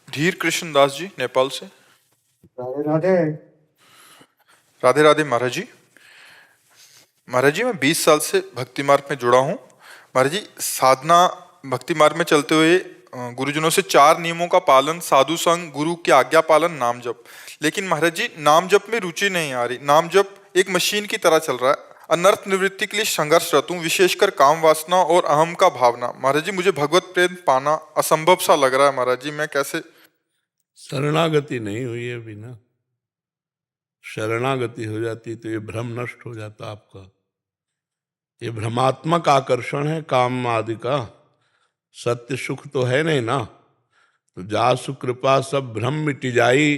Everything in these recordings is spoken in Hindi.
धीर कृष्ण दास जी नेपाल से। राधे राधे। राधे राधे महाराज जी। महाराज जी, मैं 20 साल से भक्ति मार्ग में जुड़ा हूँ। महाराज जी, साधना भक्ति मार्ग में चलते हुए गुरुजनों से 4 नियमों का पालन, साधु संग, गुरु की आज्ञा पालन, नाम जप। लेकिन महाराज जी, नाम जप में रुचि नहीं आ रही। नाम जप एक मशीन की तरह चल रहा है। अनर्थ निवृत्ति के लिए संघर्षरत हूँ, विशेषकर काम वासना और अहम का भावना। महाराज जी, मुझे भगवत प्रेम पाना असंभव सा लग रहा है। महाराज जी, मैं कैसे? शरणागति नहीं हुई है अभी ना। शरणागति हो जाती तो ये भ्रम नष्ट हो जाता आपका। ये भ्रमात्मक आकर्षण है काम आदि का, सत्य सुख तो है नहीं ना। तो जासु कृपा सब भ्रम मिट जाई,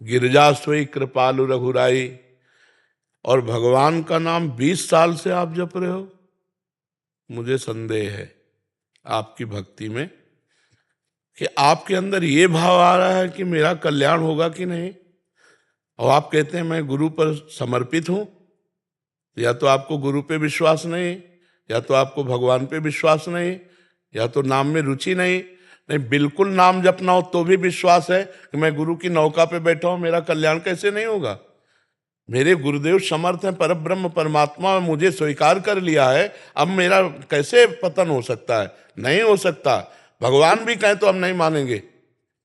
गिरजा सोई कृपालु रघुराई। और भगवान का नाम 20 साल से आप जप रहे हो। मुझे संदेह है आपकी भक्ति में कि आपके अंदर ये भाव आ रहा है कि मेरा कल्याण होगा कि नहीं। और आप कहते हैं मैं गुरु पर समर्पित हूं। या तो आपको गुरु पे विश्वास नहीं, या तो आपको भगवान पे विश्वास नहीं, या तो नाम में रुचि नहीं। नहीं, बिल्कुल नाम जपना हो तो भी विश्वास है कि मैं गुरु की नौका पे बैठा हूं, मेरा कल्याण कैसे नहीं होगा। मेरे गुरुदेव समर्थ हैं, परब्रह्म परमात्मा मुझे स्वीकार कर लिया है, अब मेरा कैसे पतन हो सकता है? नहीं हो सकता। भगवान भी कहें तो हम नहीं मानेंगे।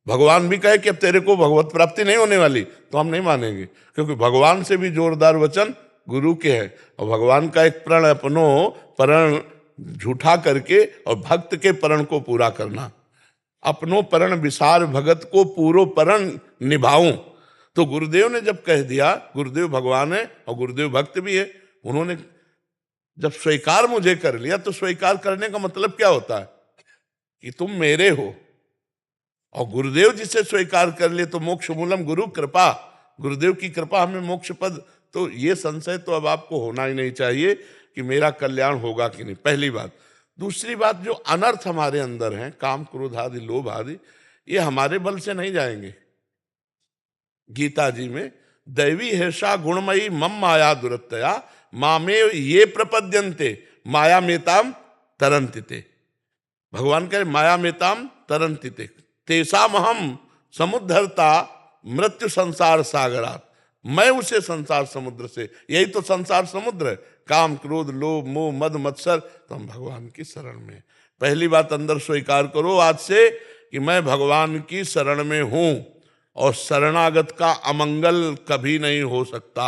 भगवान भी कहे कि अब तेरे को भगवत प्राप्ति नहीं होने वाली, तो हम नहीं मानेंगे, क्योंकि भगवान से भी जोरदार वचन गुरु के हैं। और भगवान का एक प्रण अपनो प्रण झूठा करके और भक्त के प्रण को पूरा करना। अपनो प्रण विसार भगत को पूरो प्रण निभाऊं। तो गुरुदेव ने जब कह दिया, गुरुदेव भगवान है और गुरुदेव भक्त भी है, उन्होंने जब स्वीकार मुझे कर लिया, तो स्वीकार करने का मतलब क्या होता है कि तुम मेरे हो। और गुरुदेव जिसे स्वीकार कर ले तो मोक्ष मूलम गुरु कृपा, गुरुदेव की कृपा हमें मोक्ष पद। तो ये संशय तो अब आपको होना ही नहीं चाहिए कि मेरा कल्याण होगा कि नहीं, पहली बात। दूसरी बात, जो अनर्थ हमारे अंदर हैं, काम क्रोध आदि लोभ आदि, ये हमारे बल से नहीं जाएंगे। गीता जी में दैवी हेषा गुणमयी मम माया दुरत्तया मामे ये प्रपद्यन्ते माया मेताम तरंतिते। भगवान कहे माया मेताम तरंतिते तेसाम हम समुद्धरता मृत्यु संसार सागरात। मैं उसे संसार समुद्र से, यही तो संसार समुद्र है, काम क्रोध लोभ मोह मद मत्सर। तो हम भगवान की शरण में। पहली बात अंदर स्वीकार करो आज से कि मैं भगवान की शरण में हूं, और शरणागत का अमंगल कभी नहीं हो सकता।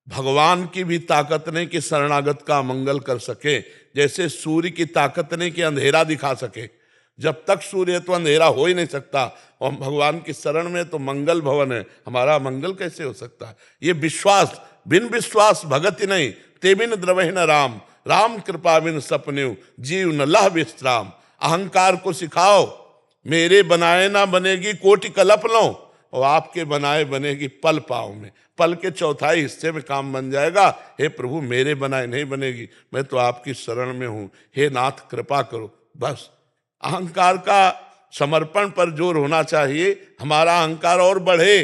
भगवान की भी ताकत नहीं कि शरणागत का अमंगल कर सके, जैसे सूर्य की ताकत नहीं कि अंधेरा दिखा सके। जब तक सूर्य है तो अंधेरा हो ही नहीं सकता। और हम भगवान की शरण में तो मंगल भवन है, हमारा मंगल कैसे हो सकता है? ये विश्वास, बिन विश्वास भगति नहीं, ते बिन द्रवहि न राम, राम कृपा बिन सपन्यु जीव न लह विश्राम। अहंकार को सिखाओ, मेरे बनाए ना बनेगी कोटि कल्प लो, और आपके बनाए बनेगी पल पाँव में। पल के चौथाई हिस्से में काम बन जाएगा। हे प्रभु, मेरे बनाए नहीं बनेगी, मैं तो आपकी शरण में हूं, हे नाथ कृपा करो। बस अहंकार का समर्पण पर जोर होना चाहिए। हमारा अहंकार और बढ़े,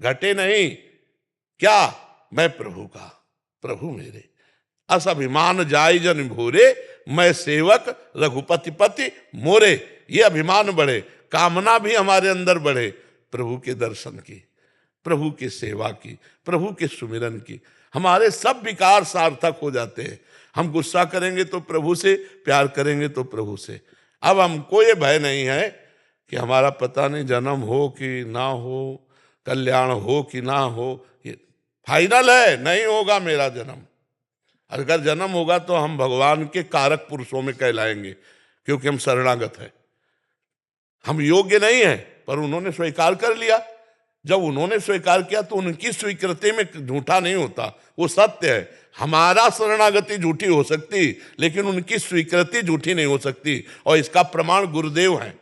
घटे नहीं। क्या? मैं प्रभु का, प्रभु मेरे। अस अभिमान जाय जन भोरे, मैं सेवक रघुपति पति मोरे। ये अभिमान बढ़े, कामना भी हमारे अंदर बढ़े, प्रभु के दर्शन की, प्रभु की सेवा की, प्रभु के सुमिरन की। हमारे सब विकार सार्थक हो जाते हैं। हम गुस्सा करेंगे तो प्रभु से, प्यार करेंगे तो प्रभु से। अब हमको ये भय नहीं है कि हमारा पता नहीं जन्म हो कि ना हो, कल्याण हो कि ना हो। ये फाइनल है, नहीं होगा मेरा जन्म। अगर जन्म होगा तो हम भगवान के कारक पुरुषों में कहलाएंगे, क्योंकि हम शरणागत हैं। हम योग्य नहीं हैं, पर उन्होंने स्वीकार कर लिया। जब उन्होंने स्वीकार किया तो उनकी स्वीकृति में झूठा नहीं होता, वो सत्य है। हमारा शरणागति झूठी हो सकती, लेकिन उनकी स्वीकृति झूठी नहीं हो सकती। और इसका प्रमाण गुरुदेव हैं,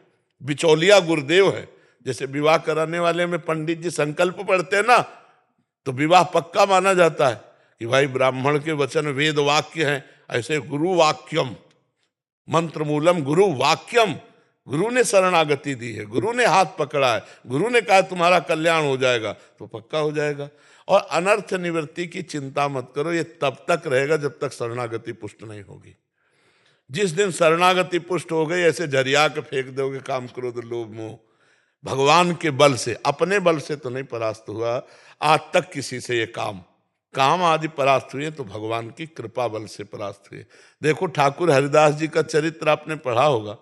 बिचौलिया गुरुदेव है। जैसे विवाह कराने वाले में पंडित जी संकल्प पढ़ते हैं ना, तो विवाह पक्का माना जाता है कि भाई ब्राह्मण के वचन वेद वाक्य हैं। ऐसे गुरु वाक्यम मंत्र मूलम गुरु वाक्यम, गुरु ने शरणागति दी है, गुरु ने हाथ पकड़ा है, गुरु ने कहा तुम्हारा कल्याण हो जाएगा, तो पक्का हो जाएगा। और अनर्थ निवृत्ति की चिंता मत करो, ये तब तक रहेगा जब तक शरणागति पुष्ट नहीं होगी। जिस दिन शरणागति पुष्ट हो गई, ऐसे झरिया के फेंक दोगे काम क्रोध लोभ मोह, भगवान के बल से, अपने बल से तो नहीं परास्त हुआ आज तक किसी से। ये काम आदि परास्त हुए तो भगवान की कृपा बल से परास्त हुए। देखो ठाकुर हरिदास जी का चरित्र आपने पढ़ा होगा।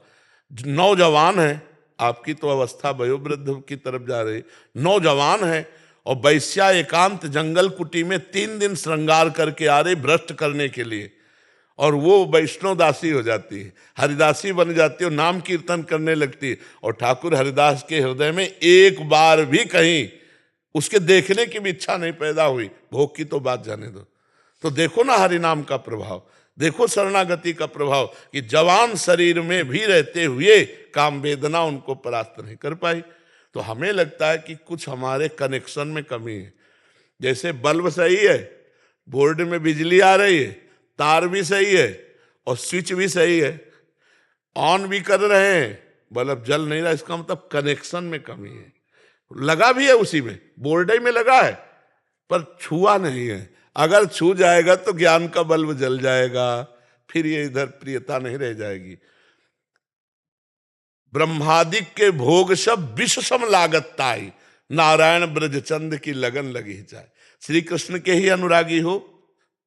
नौजवान है, आपकी तो अवस्था वयोवृद्ध की तरफ जा रही, नौजवान है और वैश्या एकांत जंगल कुटी में 3 दिन श्रृंगार करके आ रही भ्रष्ट करने के लिए, और वो वैष्णव दासी हो जाती है, हरिदासी बन जाती है और नाम कीर्तन करने लगती है। और ठाकुर हरिदास के हृदय में एक बार भी कहीं उसके देखने की भी इच्छा नहीं पैदा हुई, भोग की तो बात जाने दो। तो देखो ना हरिनाम का प्रभाव, देखो शरणागति का प्रभाव, कि जवान शरीर में भी रहते हुए काम वेदना उनको परास्त नहीं कर पाई। तो हमें लगता है कि कुछ हमारे कनेक्शन में कमी है। जैसे बल्ब सही है, बोर्ड में बिजली आ रही है, तार भी सही है और स्विच भी सही है, ऑन भी कर रहे हैं, बल्ब जल नहीं रहा, इसका मतलब कनेक्शन में कमी है। लगा भी है उसी में, बोर्ड ही में लगा है, पर छुआ नहीं है। अगर छू जाएगा तो ज्ञान का बल्ब जल जाएगा, फिर ये इधर प्रियता नहीं रह जाएगी। ब्रह्मादिक के भोग सब विष सम लागत ताई, नारायण ब्रजचंद की लगन लगी जाए। श्री कृष्ण के ही अनुरागी हो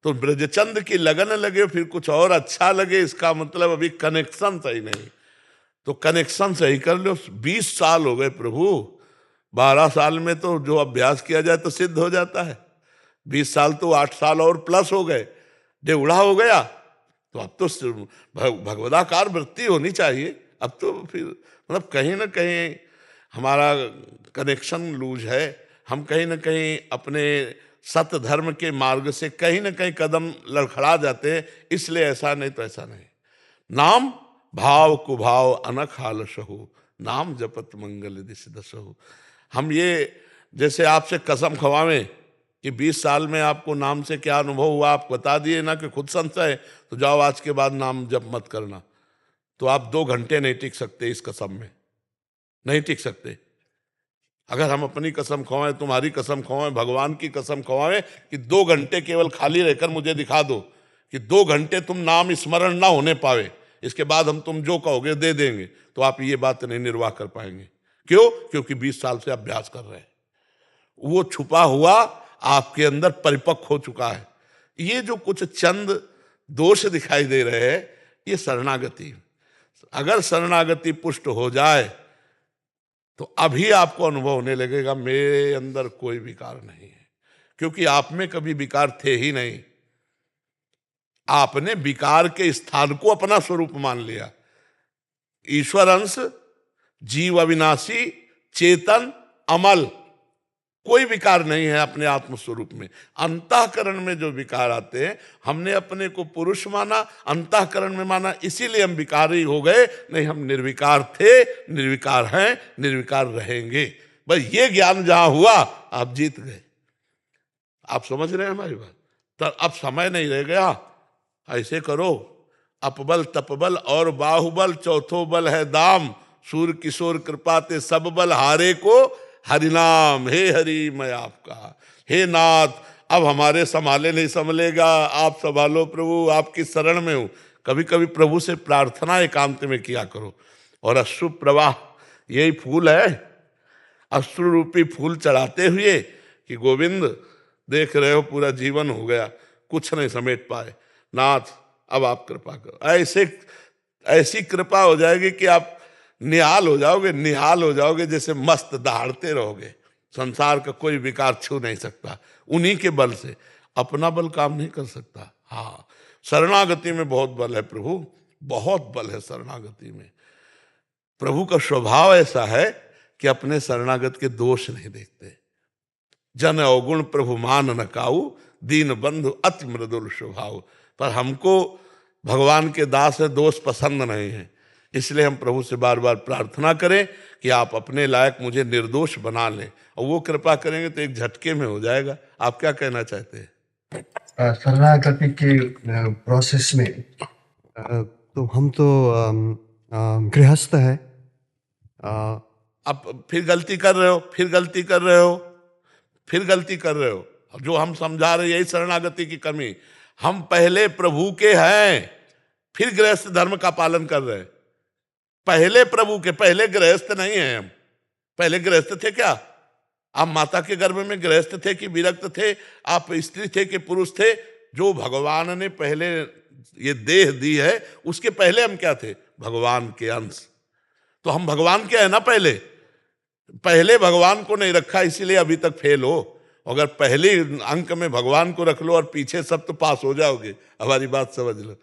तो ब्रजचंद की लगन लगे, फिर कुछ और अच्छा लगे, इसका मतलब अभी कनेक्शन सही नहीं। तो कनेक्शन सही कर लो। 20 साल हो गए प्रभु, 12 साल में तो जो अभ्यास किया जाए तो सिद्ध हो जाता है, 20 साल तो 8 साल और प्लस हो गए, डेढ़ा हो गया। तो अब तो भगवदाकार वृत्ति होनी चाहिए। अब तो फिर मतलब कहीं ना कहीं हमारा कनेक्शन लूज है, हम कहीं ना कहीं अपने सत्य धर्म के मार्ग से कहीं ना कहीं कदम लड़खड़ा जाते हैं। इसलिए ऐसा नहीं तो ऐसा नहीं। नाम भाव कुभाव अनख हालसहु, नाम जपत मंगल दिश दसहु। हम ये जैसे आपसे कसम खवावें कि 20 साल में आपको नाम से क्या अनुभव हुआ, आप बता दिए ना कि खुद संशय, तो जाओ आज के बाद नाम जप मत करना। तो आप 2 घंटे नहीं टिक सकते इस कसम में, नहीं टिक सकते। अगर हम अपनी कसम खवाएं, तुम्हारी कसम खवाएं, भगवान की कसम खवाएं कि 2 घंटे केवल खाली रहकर मुझे दिखा दो कि 2 घंटे तुम नाम स्मरण ना होने पावे, इसके बाद हम तुम जो कहोगे दे देंगे, तो आप ये बात नहीं निर्वाह कर पाएंगे। क्यों? क्योंकि 20 साल से अभ्यास कर रहे हैं, वो छुपा हुआ आपके अंदर परिपक्व हो चुका है। ये जो कुछ चंद दोष दिखाई दे रहे हैं, ये शरणागति, अगर शरणागति पुष्ट हो जाए तो अभी आपको अनुभव होने लगेगा मेरे अंदर कोई विकार नहीं है, क्योंकि आप में कभी विकार थे ही नहीं। आपने विकार के स्थान को अपना स्वरूप मान लिया। ईश्वर अंश, जीव अविनाशी, चेतन, अमल, कोई विकार नहीं है अपने आत्म स्वरूप में। अंतःकरण में जो विकार आते हैं, हमने अपने को पुरुष माना, अंतःकरण में माना, इसीलिए हम विकारी हो गए। नहीं, हम निर्विकार थे, निर्विकार हैं, निर्विकार रहेंगे। बस ये ज्ञान जहां हुआ आप जीत गए। आप समझ रहे हैं हमारी बात? तो अब समय नहीं रह गया। ऐसे करो, अपबल तपबल और बाहुबल, चौथो बल है दाम, सूर किशोर कृपाते सब बल हारे को हरिनाम। हे हरि मैं आपका, हे नाथ अब हमारे संभाले नहीं संभलेगा, आप संभालो प्रभु, आपकी शरण में हूं। कभी कभी प्रभु से प्रार्थना एकांत में किया करो। और अश्रु प्रवाह यही फूल है, अश्रु रूपी फूल चढ़ाते हुए कि गोविंद देख रहे हो पूरा जीवन हो गया, कुछ नहीं समेट पाए, नाथ अब आप कृपा करो। ऐसी कृपा हो जाएगी कि आप निहाल हो जाओगे, निहाल हो जाओगे, जैसे मस्त दहाड़ते रहोगे। संसार का कोई विकार छू नहीं सकता उन्हीं के बल से, अपना बल काम नहीं कर सकता। हाँ, शरणागति में बहुत बल है प्रभु, बहुत बल है शरणागति में। प्रभु का स्वभाव ऐसा है कि अपने शरणागत के दोष नहीं देखते। जन अवगुण प्रभु मान न काऊ, दीन बंधु अति मृदुल स्वभाव। पर हमको भगवान के दास है, दोष पसंद नहीं है, इसलिए हम प्रभु से बार बार प्रार्थना करें कि आप अपने लायक मुझे निर्दोष बना लें, और वो कृपा करेंगे तो एक झटके में हो जाएगा। आप क्या कहना चाहते हैं? शरणागति के प्रोसेस में तो हम तो गृहस्थ है। अब फिर गलती कर रहे हो, फिर गलती कर रहे हो, फिर गलती कर रहे हो। जो हम समझा रहे यही शरणागति की कमी। हम पहले प्रभु के हैं, फिर गृहस्थ धर्म का पालन कर रहे हैं। पहले प्रभु के, पहले गृहस्थ नहीं हैं हम, पहले गृहस्थ थे क्या? आप माता के गर्भ में गृहस्थ थे कि विरक्त थे? आप स्त्री थे कि पुरुष थे? जो भगवान ने पहले ये देह दी है, उसके पहले हम क्या थे? भगवान के अंश। तो हम भगवान के हैं ना। पहले पहले भगवान को नहीं रखा, इसीलिए अभी तक फेल हो। अगर पहले अंक में भगवान को रख लो और पीछे सब, तो पास हो जाओगे। हमारी बात समझ लो।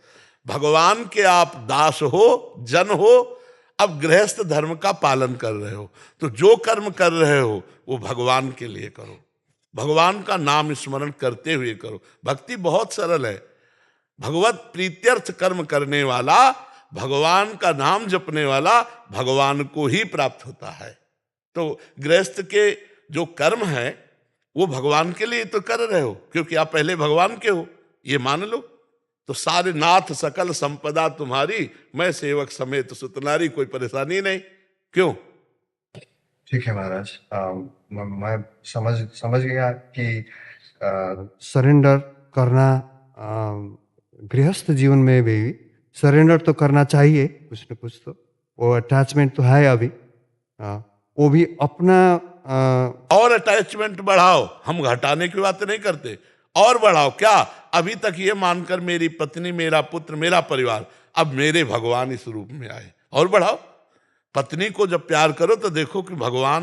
भगवान के आप दास हो, जन हो। अब गृहस्थ धर्म का पालन कर रहे हो, तो जो कर्म कर रहे हो वो भगवान के लिए करो, भगवान का नाम स्मरण करते हुए करो। भक्ति बहुत सरल है। भगवत प्रीत्यर्थ कर्म करने वाला, भगवान का नाम जपने वाला, भगवान को ही प्राप्त होता है। तो गृहस्थ के जो कर्म है वो भगवान के लिए तो कर रहे हो, क्योंकि आप पहले भगवान के हो, ये मान लो। तो सारे नाथ सकल संपदा तुम्हारी, मैं सेवक समेत सुतनारी, कोई परेशानी नहीं। क्यों? ठीक है महाराज। मैं समझ गया कि सरेंडर करना, गृहस्थ जीवन में भी सरेंडर तो करना चाहिए कुछ न कुछ। तो वो अटैचमेंट तो है अभी, वो भी अपना और अटैचमेंट बढ़ाओ। हम घटाने की बात नहीं करते, और बढ़ाओ। क्या? अभी तक ये मानकर मेरी पत्नी, मेरा पुत्र, मेरा परिवार, अब मेरे भगवान इस रूप में आए, और बढ़ाओ। पत्नी को जब प्यार करो तो देखो कि भगवान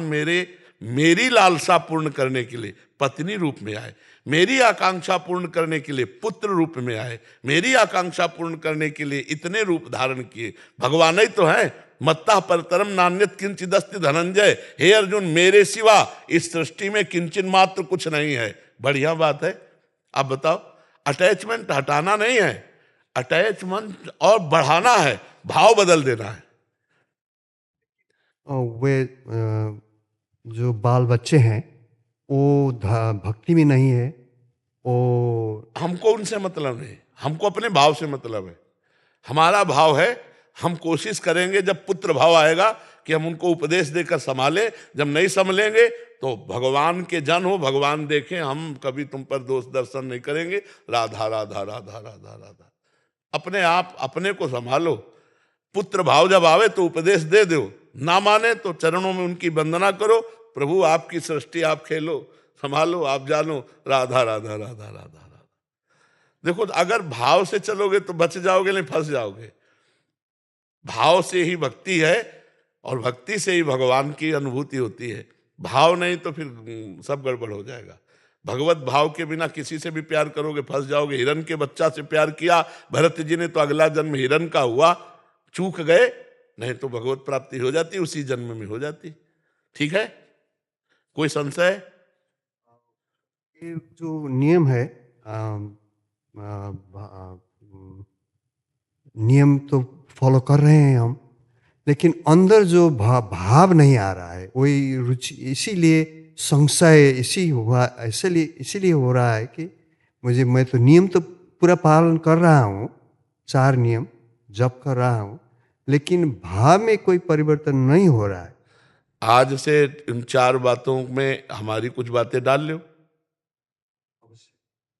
मेरी लालसा पूर्ण करने के लिए पत्नी रूप में आए, मेरी आकांक्षा पूर्ण करने के लिए पुत्र रूप में आए, मेरी आकांक्षा पूर्ण करने के लिए इतने रूप धारण किए। भगवान ही तो है। मत्ता परतरम नान्यत किंचिदस्ति धनंजय। हे अर्जुन, मेरे सिवा इस सृष्टि में किंचन मात्र कुछ नहीं है। बढ़िया बात है। अब बताओ, अटैचमेंट हटाना नहीं है, अटैचमेंट और बढ़ाना है, भाव बदल देना है। वे जो बाल बच्चे हैं वो भक्ति में नहीं है, वो हमको उनसे मतलब नहीं, हमको अपने भाव से मतलब है। हमारा भाव है, हम कोशिश करेंगे जब पुत्र भाव आएगा कि हम उनको उपदेश देकर संभालें। जब नहीं संभलेंगे तो भगवान के जन हो, भगवान देखें, हम कभी तुम पर दोष दर्शन नहीं करेंगे। राधा राधा राधा राधा राधा। अपने आप अपने को संभालो। पुत्र भाव जब आवे तो उपदेश दे दो, ना माने तो चरणों में उनकी वंदना करो। प्रभु आपकी सृष्टि, आप खेलो, संभालो, आप जानो। राधा राधा राधा राधा राधा। देखो, अगर भाव से चलोगे तो बच जाओगे, नहीं फंस जाओगे। भाव से ही भक्ति है, और भक्ति से ही भगवान की अनुभूति होती है। भाव नहीं तो फिर सब गड़बड़ हो जाएगा। भगवत भाव के बिना किसी से भी प्यार करोगे फंस जाओगे। हिरन के बच्चा से प्यार किया भरत जी ने तो अगला जन्म हिरन का हुआ, चूक गए, नहीं तो भगवत प्राप्ति हो जाती, उसी जन्म में हो जाती। ठीक है, कोई संशय? ये जो नियम है, नियम तो फॉलो कर रहे हैं हम, लेकिन अंदर जो भाव नहीं आ रहा है, वही रुचि, इसीलिए संशय इसीलिए हो रहा है कि मैं तो नियम तो पूरा पालन कर रहा हूँ, 4 नियम जप कर रहा हूँ, लेकिन भाव में कोई परिवर्तन नहीं हो रहा है। आज से इन 4 बातों में हमारी कुछ बातें डाल लो।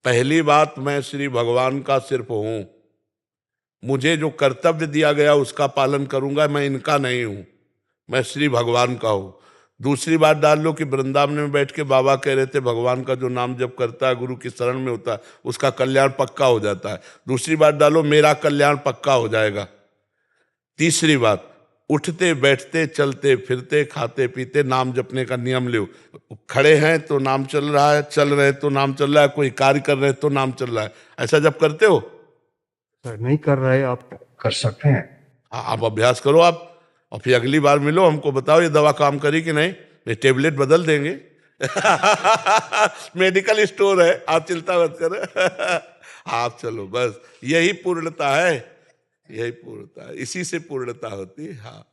पहली बात, मैं श्री भगवान का सिर्फ हूं, मुझे जो कर्तव्य दिया गया उसका पालन करूंगा, मैं इनका नहीं हूं, मैं श्री भगवान का हूं। दूसरी बात डाल लो कि वृंदावन में बैठ के बाबा कह रहे थे भगवान का जो नाम जप करता है, गुरु की शरण में होता है, उसका कल्याण पक्का हो जाता है। दूसरी बात डालो, मेरा कल्याण पक्का हो जाएगा। तीसरी बात, उठते बैठते चलते फिरते खाते पीते नाम जपने का नियम लो। खड़े हैं तो नाम चल रहा है, चल रहे तो नाम चल रहा है, कोई कार्य कर रहे तो नाम चल रहा है। ऐसा जब करते हो? सर नहीं कर रहे, आप कर सकते हैं। हाँ, आप अभ्यास करो आप, और फिर अगली बार मिलो, हमको बताओ ये दवा काम करी कि नहीं, ये टेबलेट बदल देंगे। मेडिकल स्टोर है, आप चिंता मत करो। आप चलो, बस यही पूर्णता है, यही पूर्णता है, इसी से पूर्णता होती है। हाँ।